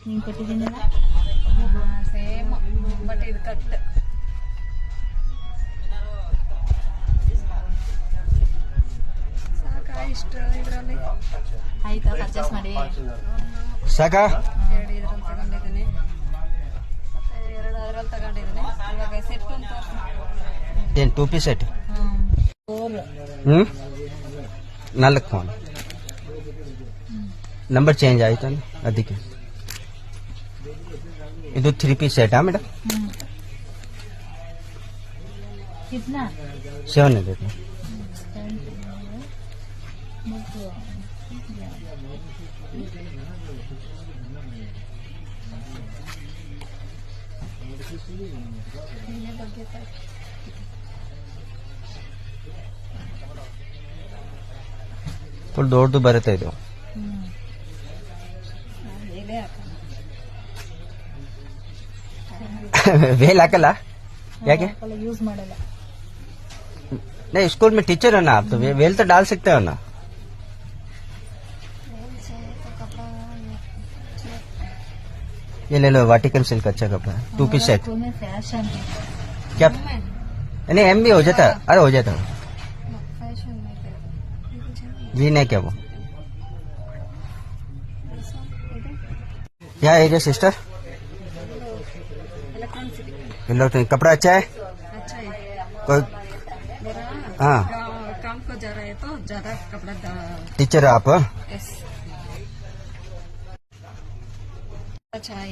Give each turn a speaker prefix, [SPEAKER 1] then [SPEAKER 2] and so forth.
[SPEAKER 1] ನೀನು ಕೊಟ್ಟಿದ್ದೀನಲ್ಲ
[SPEAKER 2] same but ಇದು cut ಸಾಕಾ ಇಷ್ಟು ಇದರಲ್ಲಿ
[SPEAKER 1] ಆಯ್ತಾ ಪರ್ಚೇಸ್ ಮಾಡಿ
[SPEAKER 3] ಸಾಕಾ?
[SPEAKER 2] ಎರಡು ಇದ್ರಲ್ಲಿ ತಗೊಂಡಿದ್ದೀನಿ ಮತ್ತೆ ಎರಡು ಅದರಲ್ಲಿ ತಗೊಂಡಿದ್ದೀನಿ. ಇವಾಗ ಸೆಟ್ ಅಂತ
[SPEAKER 3] ಏನು 2 ಪೀಸ್ ಸೆಟ್?
[SPEAKER 2] 4
[SPEAKER 3] 4 ನಂಬರ್ ಚೇಂಜ್ ಆಯ್ತು ಅದಕ್ಕೆ. ಇದು 3 ಪೀಸ್ ಸೆಟಾ ಮೇಡಮ್?
[SPEAKER 1] कितना
[SPEAKER 3] 7 है देखो. ಫುಲ್ ದೊಡ್ಡದು ಬರುತ್ತೆ ಇದು. ವೇಲ್ ಹಾಕಲ್ಲ ಯಾಕೆ?
[SPEAKER 1] यूज ಮಾಡಲ್ಲ.
[SPEAKER 3] नहीं स्कूल में टीचर है ना आप, तो वेल तो डाल सकते हो ना. ये ले लो वाटिकन सिल्क अच्छा कपड़ा है 2 पीस सेट.
[SPEAKER 1] स्कूल में फैशन
[SPEAKER 3] क्या नहीं एम भी हो जाता है? अरे हो जाता है. जी नहीं क्या वो क्या है जो सिस्टर? इलेक्ट्रॉनिक कपड़ा अच्छा है?
[SPEAKER 2] अच्छा है.
[SPEAKER 3] कोई
[SPEAKER 2] मेरा
[SPEAKER 3] हाँ
[SPEAKER 2] काम को जा रहा है तो ज्यादा कपड़ा
[SPEAKER 3] टीचर आप?
[SPEAKER 2] यस अच्छा है.